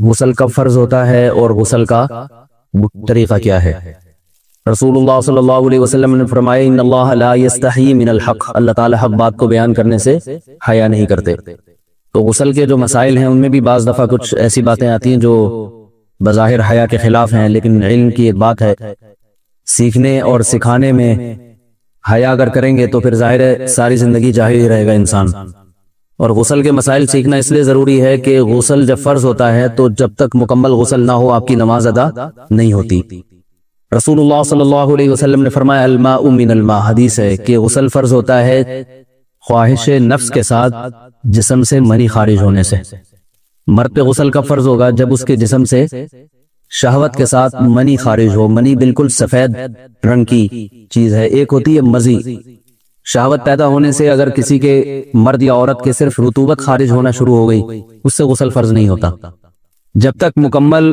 غسل کب فرض ہوتا ہے اور غسل کا طریقہ کیا ہے؟ رسول اللہ صلی اللہ علیہ وسلم نے فرمایا ان اللہ لا یستحی من الحق، اللہ تعالی حق بات کو بیان کرنے سے حیا نہیں کرتے۔ تو غسل کے جو مسائل ہیں ان میں بھی بعض دفعہ کچھ ایسی باتیں آتی ہیں جو بظاہر حیا کے خلاف ہیں، لیکن علم کی ایک بات ہے، سیکھنے اور سکھانے میں حیا اگر کریں گے تو پھر ظاہر ہے ساری زندگی جاہل ہی رہے گا انسان۔ اور غسل کے مسائل سیکھنا اس لیے ضروری ہے کہ غسل جب فرض ہوتا ہے تو جب تک مکمل غسل نہ ہو آپ کی نماز ادا نہیں ہوتی۔ رسول اللہ صلی اللہ علیہ وسلم نے فرمایا الماء من الماء، حدیث ہے کہ غسل فرض ہوتا ہے خواہش نفس کے ساتھ جسم سے منی خارج ہونے سے۔ مرد پہ غسل کب فرض ہوگا؟ جب اس کے جسم سے شہوت کے ساتھ منی خارج ہو۔ منی بالکل سفید رنگ کی چیز ہے، ایک ہوتی ہے مزی۔ شہوت پیدا ہونے سے اگر کسی کے مرد یا عورت کے صرف رطوبت خارج ہونا شروع ہو گئی، اس سے غسل فرض نہیں ہوتا۔ جب تک مکمل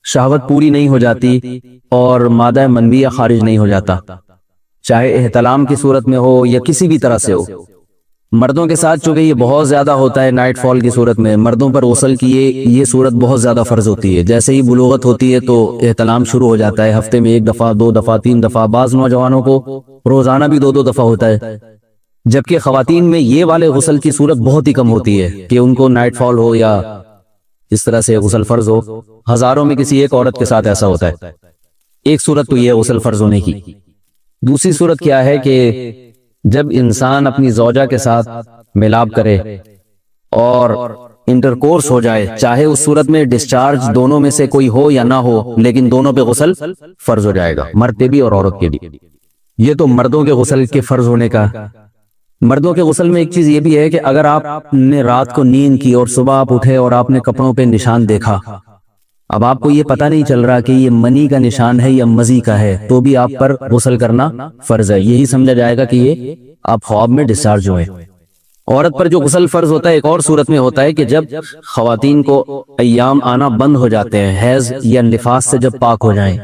شہوت پوری نہیں ہو جاتی اور مادہ منویہ خارج نہیں ہو جاتا، چاہے احتلام کی صورت میں ہو یا کسی بھی طرح سے ہو۔ مردوں کے ساتھ چونکہ یہ بہت زیادہ ہوتا ہے، نائٹ فال کی صورت میں مردوں پر غسل کی یہ صورت بہت زیادہ فرض ہوتی ہے۔ جیسے ہی بلوغت ہوتی ہے تو احتلام شروع ہو جاتا ہے، ہفتے میں 1 دفعہ 2 دفعہ 3 دفعہ، بعض نوجوانوں کو روزانہ بھی 2 دفعہ ہوتا ہے، جبکہ خواتین میں یہ والے غسل کی صورت بہت ہی کم ہوتی ہے کہ ان کو نائٹ فال ہو یا اس طرح سے غسل فرض ہو۔ ہزاروں میں کسی ایک عورت کے ساتھ ایسا ہوتا ہے۔ ایک صورت تو یہ ہے غسل فرض ہونے کی۔ دوسری صورت کیا ہے کہ جب انسان اپنی زوجہ کے ساتھ ملاب کرے اور انٹرکورس ہو جائے، چاہے اس صورت میں ڈسچارج دونوں میں سے کوئی ہو یا نہ ہو، لیکن دونوں پہ غسل فرض ہو جائے گا، مرد پہ بھی اور عورت کے بھی۔ یہ تو مردوں کے غسل کے فرض ہونے کا۔ مردوں کے غسل میں ایک چیز یہ بھی ہے کہ اگر آپ نے رات کو نیند کی اور صبح آپ اٹھے اور آپ نے کپڑوں پہ نشان دیکھا، اب آپ کو یہ پتہ نہیں چل رہا کہ یہ منی کا نشان ہے یا مزی کا ہے، تو بھی آپ پر غسل کرنا فرض ہے۔ یہی سمجھا جائے گا کہ یہ آپ خواب میں ڈسچارج ہوئے۔ عورت پر جو غسل فرض ہوتا ہے ایک اور صورت میں ہوتا ہے کہ جب خواتین کو ایام آنا بند ہو جاتے ہیں، حیض یا نفاس سے جب پاک ہو جائیں،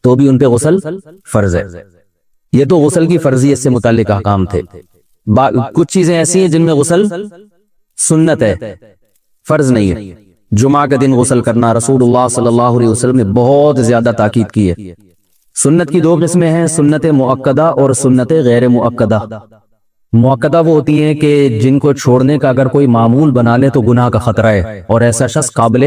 تو بھی ان پہ غسل فرض ہے۔ یہ تو غسل کی فرضیت سے متعلق احکام تھے۔ کچھ چیزیں ایسی ہیں جن میں غسل سنت ہے، فرض نہیں ہے۔ جمعہ کے دن غسل کرنا رسول اللہ صلی اللہ علیہ وسلم نے بہت زیادہ تاکید کی ہے۔ سنت کی 2 قسمیں ہیں، سنت مؤکدہ اور سنت غیر مؤکدہ۔ مؤکدہ وہ ہوتی ہیں کہ جن کو چھوڑنے کا اگر کوئی معمول بنا لے تو گناہ کا خطرہ ہے، اور ایسا شخص قابل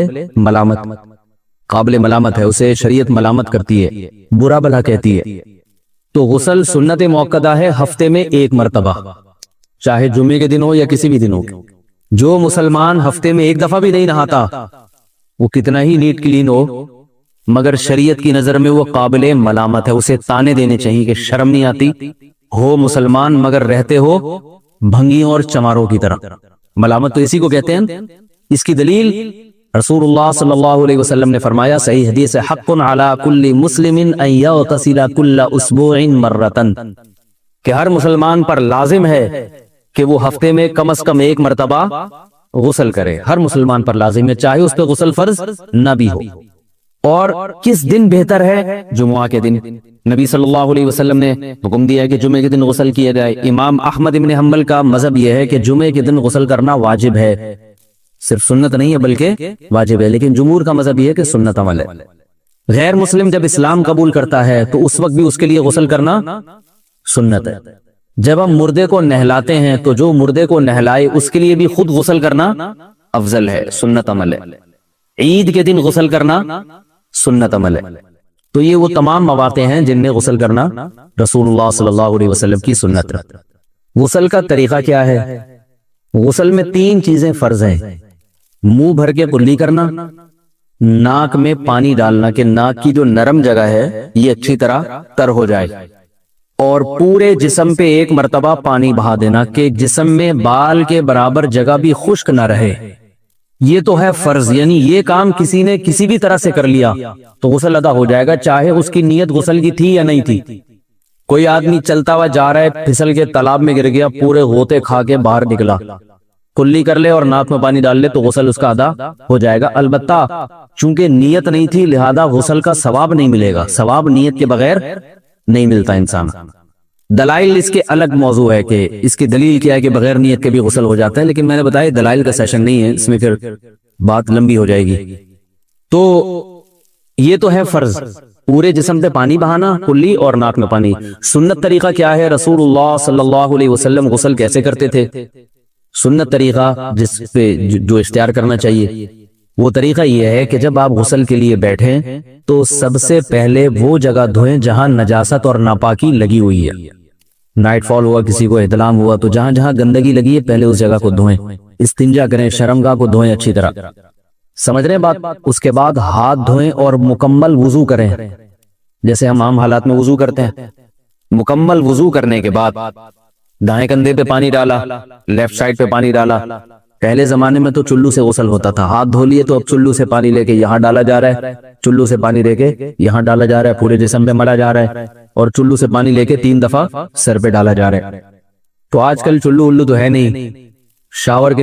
ملامت ہے، اسے شریعت ملامت کرتی ہے، برا بھلا کہتی ہے۔ تو غسل سنت مؤکدہ ہے، ہفتے میں 1 مرتبہ، چاہے جمعے کے دن ہو یا کسی بھی دن ہو۔ جو مسلمان ہفتے میں 1 دفعہ بھی نہیں نہاتا، وہ کتنا ہی نیٹ کلین ہو، مگر شریعت کی نظر میں وہ قابل ملامت ہے، اسے تانے دینے چاہیے کہ شرم نہیں آتی ہو مسلمان مگر رہتے ہو بھنگیوں اور چماروں کی طرح۔ ملامت تو اسی کو کہتے ہیں۔ اس کی دلیل رسول اللہ صلی اللہ علیہ وسلم نے فرمایا، صحیح حدیث ہے، حق علی کل مسلم ان یغتسل کل اسبوع مرتن، کہ ہر مسلمان پر لازم ہے کہ وہ ہفتے میں کم از کم 1 مرتبہ غسل کرے۔ ہر مسلمان پر لازم ہے، چاہے اس پہ غسل فرض نہ بھی ہو۔ اور کس دن بہتر ہے؟ جمعہ کے دن۔ نبی صلی اللہ علیہ وسلم نے حکم دیا ہے کہ جمعے کے دن غسل کیا جائے۔ امام احمد ابن حنبل کا مذہب یہ ہے کہ جمعے کے دن غسل کرنا واجب ہے، صرف سنت نہیں ہے بلکہ واجب ہے، لیکن جمہور کا مذہب یہ ہے کہ سنت عمل ہے۔ غیر مسلم جب اسلام قبول کرتا ہے تو اس وقت بھی اس کے لیے غسل کرنا سنت ہے۔ جب ہم مردے کو نہلاتے ہیں تو جو مردے کو نہلائے اس کے لیے بھی خود غسل کرنا افضل ہے، سنت عمل ہے۔ عید کے دن غسل کرنا سنت عمل ہے۔ تو یہ وہ تمام مواقع ہیں جن میں غسل کرنا رسول اللہ صلی اللہ علیہ وسلم کی سنت ہے۔ غسل کا طریقہ کیا ہے؟ غسل میں 3 چیزیں فرض ہیں۔ منہ بھر کے کلی کرنا، ناک میں پانی ڈالنا کہ ناک کی جو نرم جگہ ہے یہ اچھی طرح تر ہو جائے، اور پورے جسم پہ 1 مرتبہ پانی بہا دینا کہ جسم میں بال کے برابر جگہ بھی خشک نہ رہے۔ یہ تو ہے فرض، یعنی یہ کام کسی نے کسی بھی طرح سے کر لیا تو غسل ادا ہو جائے گا، چاہے اس کی نیت غسل کی تھی یا نہیں تھی۔ کوئی آدمی چلتا ہوا جا رہا ہے، پھسل کے تالاب میں گر گیا، پورے غوطے کھا کے باہر نکلا، کلی کر لے اور ناک میں پانی ڈال لے تو غسل اس کا ادا ہو جائے گا۔ البتہ چونکہ نیت نہیں تھی لہذا غسل کا ثواب نہیں ملے گا، ثواب نیت کے بغیر نہیں ملتا انسان۔ دلائل اس کے الگ موضوع ہے کہ اس کی دلیل کیا ہے کہ بغیر نیت کے بھی غسل ہو جاتا ہے، لیکن میں نے بتایا دلائل کا سیشن نہیں ہے، اس میں پھر بات لمبی ہو جائے گی. تو یہ تو ہے فرض، پورے جسم پہ پانی بہانا کلی اور ناک میں پانی. سنت طریقہ کیا ہے؟ رسول اللہ صلی اللہ علیہ وسلم غسل کیسے کرتے تھے؟ سنت طریقہ جس پہ جو اختیار کرنا چاہیے وہ طریقہ یہ ہے کہ جب آپ غسل کے لیے بیٹھیں تو سب سے پہلے وہ جگہ دھوئیں جہاں نجاست اور ناپاکی لگی ہوئی ہے. نائٹ فال ہوا، کسی کو احتلام ہوا، تو جہاں جہاں گندگی لگی ہے پہلے اس جگہ کو دھوئیں. استنجا کریں، شرمگاہ کو دھوئیں اچھی طرح. سمجھ رہے ہیں بات؟ اس کے بعد ہاتھ دھوئیں اور مکمل وضو کریں، جیسے ہم عام حالات میں وضو کرتے ہیں. مکمل وضو کرنے کے بعد دائیں کندھے پہ پانی ڈالا، لیفٹ سائڈ پہ پانی ڈالا. پہلے زمانے میں تو چلو سے غسل ہوتا تھا، ہاتھ دھو لیے تو اب چلو سے پانی لے کے یہاں ڈالا جا رہا ہے، چلو سے پانی لے کے یہاں ڈالا جا رہا ہے، پورے جسم پہ ملا جا رہا ہے، اور چلو سے پانی لے کے 3 دفعہ سر پہ ڈالا جا رہا ہے. تو آج کل چلو الو تو ہے نہیں، شاور کے